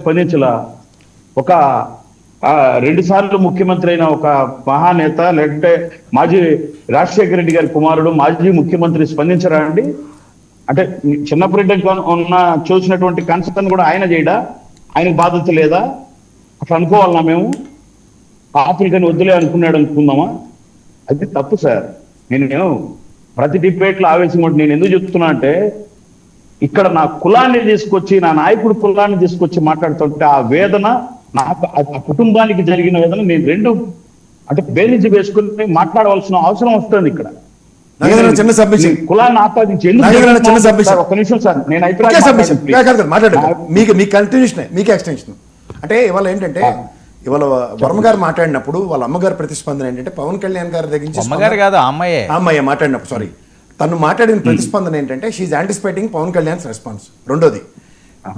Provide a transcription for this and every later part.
స్పందించలా. ఒక 2 సార్లు ముఖ్యమంత్రి అయిన ఒక మహానేత, లేదంటే మాజీ రాజశేఖర రెడ్డి గారి కుమారుడు మాజీ ముఖ్యమంత్రి స్పందించరా అండి? అంటే చిన్నప్పుడు ఉన్న చూసినటువంటి కన్సర్న్ కూడా ఆయన చేయడా? ఆయనకు బాధ్యత లేదా? అట్లా అనుకోవాలన్నా మేము? ఆఫ్రికన్ వద్దులే అనుకున్నాడు అనుకుందామా? అది తప్పు సార్. నేను ప్రతి డిబేట్లో ఆవేశం ఉంటే నేను ఎందుకు చెప్తున్నా అంటే, ఇక్కడ నా కులాన్ని తీసుకొచ్చి, నా నాయకుడు కులాన్ని తీసుకొచ్చి మాట్లాడుతుంటే ఆ వేదన, నాకు ఆ కుటుంబానికి జరిగిన వేదన నేను రెండు అంటే బేరీజు వేసుకుని మాట్లాడవలసిన అవసరం వస్తుంది. ఇక్కడ చిన్న సబ్మిషన్ కులాన్ని ఆపాదించి ఒక నిమిషం సార్, నేను మీ కంటిన్యూషన్ మీకు ఎక్స్టెన్షన్. అంటే ఇవాళ ఏంటంటే, ఇవాళ వర్మ గారు మాట్లాడినప్పుడు వాళ్ళ అమ్మగారి ప్రతిస్పందన ఏంటంటే, పవన్ కళ్యాణ్ గారి దగ్గర నుంచి అమ్మాయి మాట్లాడినప్పుడు సారీ తను మాట్లాడిన ప్రతిస్పందన ఏంటంటే, she anticipating Pawan Kalyan's response. రెండోది,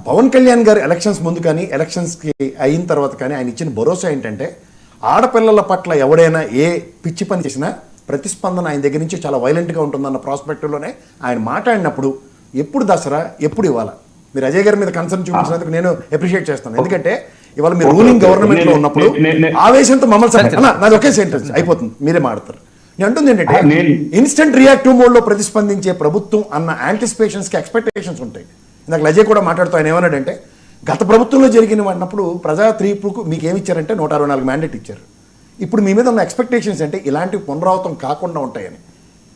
పవన్ కళ్యాణ్ గారు ఎలక్షన్స్ ముందు కానీ ఎలక్షన్స్కి అయిన తర్వాత కానీ ఆయన ఇచ్చిన భరోసా ఏంటంటే, ఆడపిల్లల పట్ల ఎవడైనా ఏ పిచ్చి పని చేసినా ప్రతిస్పందన ఆయన దగ్గర నుంచి చాలా వైలెంట్గా ఉంటుందన్న ప్రాస్పెక్టివ్లోనే ఆయన మాట్లాడినప్పుడు ఎప్పుడు దసరా ఎప్పుడు ఇవ్వాలా. మీరు అజయ్ గారి మీద కన్సర్న్ చూపించినందుకు నేను అప్రిషియేట్ చేస్తాను. ఎందుకంటే ఇవాళ మీరు రూలింగ్ గవర్నమెంట్ లో ఉన్నప్పుడు ఆవేశంతో మమ్మల్ని నాది ఒకే సెంటెన్స్ అయిపోతుంది, మీరే మాడతారు. నేను అంటుంది ఏంటంటే, ఇన్స్టెంట్ రియాక్టివ్ మోడ్ లో ప్రతిస్పందించే ప్రభుత్వం అన్న యాంటిసిపేషన్స్ కి ఎక్స్పెక్టేషన్స్ ఉంటాయి. ఇందాక అజయ్ కూడా మాట్లాడుతూ ఆయన ఏమన్నాడంటే, గత ప్రభుత్వంలో జరిగిన వాడినప్పుడు ప్రజా తీర్పుకు మీకు ఏమి ఇచ్చారంటే 164 మ్యాండేట్ ఇచ్చారు. ఇప్పుడు మీ మీద ఉన్న ఎక్స్పెక్టేషన్స్ అంటే ఇలాంటివి పునరావృతం కాకుండా ఉంటాయని.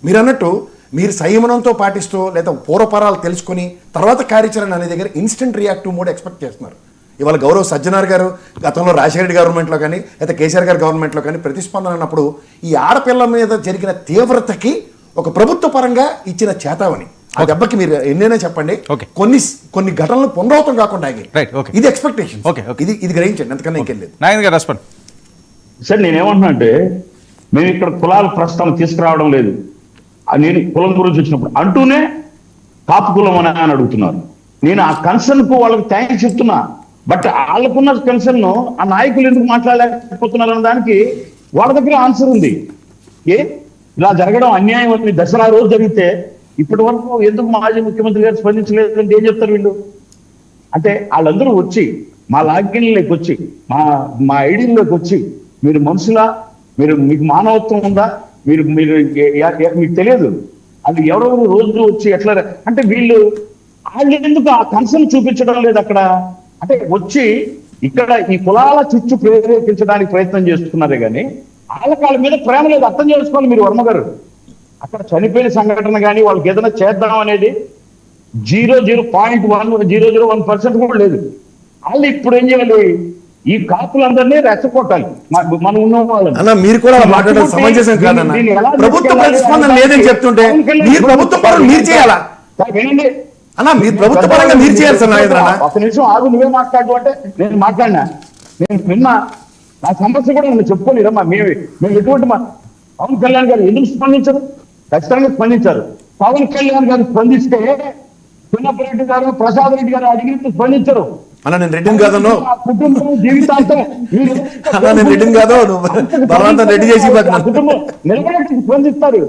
మీరు అన్నట్టు మీరు సంయమనంతో పాటిస్తూ లేదా పూర్వపరాలు తెలుసుకుని తర్వాత కార్యాచరణ అనే దగ్గర ఇన్స్టెంట్ రియాక్టివ్ మోడ్ ఎక్స్పెక్ట్ చేస్తున్నారు. ఇవాళ గౌరవ్ సజ్జనార్ గారు గతంలో రాజశేఖర రెడ్డి గవర్నమెంట్లో కానీ లేదా కేసీఆర్ గారి గవర్నమెంట్లో కానీ ప్రతిస్పందన అన్నప్పుడు ఈ ఆడపిల్ల మీద జరిగిన తీవ్రతకి ఒక ప్రభుత్వ పరంగా ఇచ్చిన చేతావని ఆ దెబ్బకి మీరు ఎన్నైనా చెప్పండి, కొన్ని ఘటనలు పునరావృతం కాకుండా ఇది ఎక్స్పెక్టేషన్, ఇది గ్రహించండి. అంతకన్నా ఇంకెళ్ళలేదు సార్. నేనేమంటున్నా అంటే, మేము ఇక్కడ కులాల ప్రస్తావన తీసుకురావడం లేదు. నేను కులం గురించి వచ్చినప్పుడు అంటూనే కాపు కులం అని అడుగుతున్నారు. నేను ఆ కన్సర్న్ కు వాళ్ళకి థ్యాంక్స్ చెప్తున్నా. బట్ వాళ్ళకున్న కన్సర్న్ ఆ నాయకులు ఎందుకు మాట్లాడలేకపోతున్నారు అన్న దానికి వాళ్ళ దగ్గర ఆన్సర్ ఉంది. ఇలా జరగడం అన్యాయం అని దసరా రోజు జరిగితే ఇప్పటి వరకు ఎందుకు మాజీ ముఖ్యమంత్రి గారు స్పందించలేదంటే ఏం చెప్తారు వీళ్ళు? అంటే వాళ్ళందరూ వచ్చి మా లాగిన్లోకి వచ్చి మా ఐడీల్లోకి వచ్చి, మీరు మనుషులా, మీకు మానవత్వం ఉందా, మీకు తెలియదు, అది ఎవరెవరు రోజు వచ్చి ఎట్లా అంటే వాళ్ళు ఎందుకు ఆ కన్సర్న్ చూపించడం లేదు అక్కడ? అంటే వచ్చి ఇక్కడ ఈ కులాల చిచ్చు ప్రేరేపించడానికి ప్రయత్నం చేస్తున్నారే కానీ వాళ్ళ మీద ప్రేమ లేదు. అర్థం చేసుకోవాలి మీరు వర్మ గారు. అక్కడ చనిపోయిన సంఘటన కానీ వాళ్ళకి ఏదైనా చేద్దాం అనేది 0.001% కూడా లేదు. వాళ్ళు ఇప్పుడు ఏం చేయాలి? ఈ కాపులందరినీ రెచ్చగొట్టాలి. మనం ఉన్న వాళ్ళని మీరు కూడా మాట్లాడాలి, సమంజసం కాదన్న. ప్రభుత్వ ప్రతిస్పందన లేదని చెప్తుంటే మీరు ప్రభుత్వం పరంగా మీరు చేయాలా అన్న? మీరు ప్రభుత్వ పరంగా మీరు చేయాలి సార్. ఒక నిమిషం ఆగు, నువ్వే మాట్లాడు అంటే నేను మాట్లాడినా, నేను విన్నా, నా సమస్య కూడా నేను చెప్పుకోలేదమ్మా. మేము ఎటువంటి పవన్ కళ్యాణ్ గారు ఎందుకు స్పందించరు? ఖచ్చితంగా స్పందించారు. పవన్ కళ్యాణ్ గారు స్పందిస్తే చిన్నప్పరెడ్డి గారు, ప్రసాద్ రెడ్డి గారు అడిగినట్టు స్పందించరు. అన్న నేను రెడ్డిని కాదను, కుటుంబం జీవితాంతం నేను రెడ్డిని కాదు, బలవంతం రెడ్డి చేసి కుటుంబం నిలబడి స్పందిస్తారు.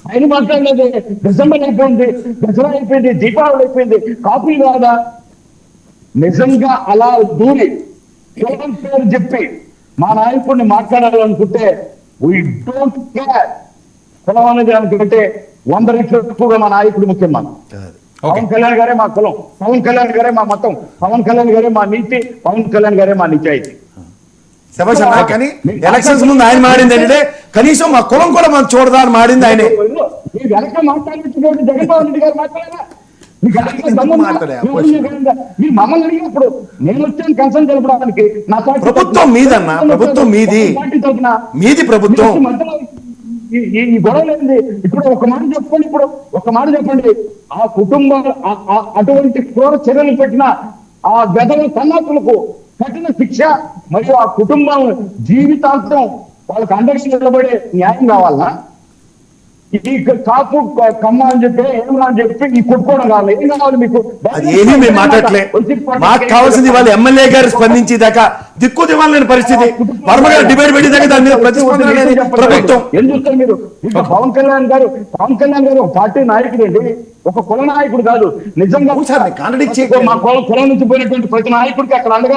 ఆయన మాట్లాడలేదు. డిసెంబర్ అయిపోయింది, దసరా అయిపోయింది, దీపావళి అయిపోయింది, కాపులు కాదా? నిజంగా అలా దూరి కులం పేరు చెప్పి మా నాయకుడిని మాట్లాడాలనుకుంటే వీ డోంట్ కేర్. కులం అనేది అనుకుంటే 100 రెట్లు ఎక్కువగా మా నాయకుడు ముఖ్యం. పవన్ కళ్యాణ్ గారే మా కులం, పవన్ కళ్యాణ్ గారే మా మతం, పవన్ కళ్యాణ్ గారే మా నీతి, పవన్ కళ్యాణ్ గారే మా నిజాయితీ. కానీ ఎలక్షన్స్ ముందు ఆయన మాడింది ఏంటంటే, కనీసం మా కులం కూడా మనం చూడదా అని మాడింది ఆయనే. వెనక మాట్లాడుతున్నప్పుడు జగన్మోహన్ రెడ్డి గారు మాట్లాడారా? మీరు మమ్మల్ని అడిగినప్పుడు నేను వచ్చాను కన్సర్న్ తెలపడానికి. నా ప్రభుత్వం మీదన్న, ప్రభుత్వం మీది, మీది ప్రభుత్వం. ఈ గొడవ లేదండి. ఇప్పుడు ఒక మాట చెప్పండి. ఆ కుటుంబం అటువంటి క్రూర చర్యలు పెట్టిన ఆ గదల కన్నాకులకు కఠిన శిక్ష మరియు ఆ కుటుంబం జీవితాంతం వాళ్ళకి అండగా నిలబడే న్యాయం కావాలన్నా? ఈ కాపు కమ్మ అని చెప్పి ఏమన్నా అని చెప్పి ఈ కొట్టుకోవడం కావాలి. ఏం కావాలి మీకు? అది ఏమీ మేము మాట్లాడలే. మాకు కావాల్సింది వాళ్ళు ఎమ్మెల్యే గారు స్పందించేదాకా దిక్కు దివాలని పరిస్థితి, వర్మ గారు డిబేట్ పెట్టేదాకా దాని మీద ప్రతిస్పందన అనేది ప్రభుత్వం. ఏం చూస్తారు మీరు? ఇంకా పవన్ కళ్యాణ్ గారు ఒక పార్టీ నాయకుడు అండి, ఒక కుల నాయకుడు కాదు. నిజంగా కాంట్రడిక్ట్ చేయకు. మా కులం నుంచి పోయినటువంటి ప్రతి నాయకుడికి అక్కడ అండగా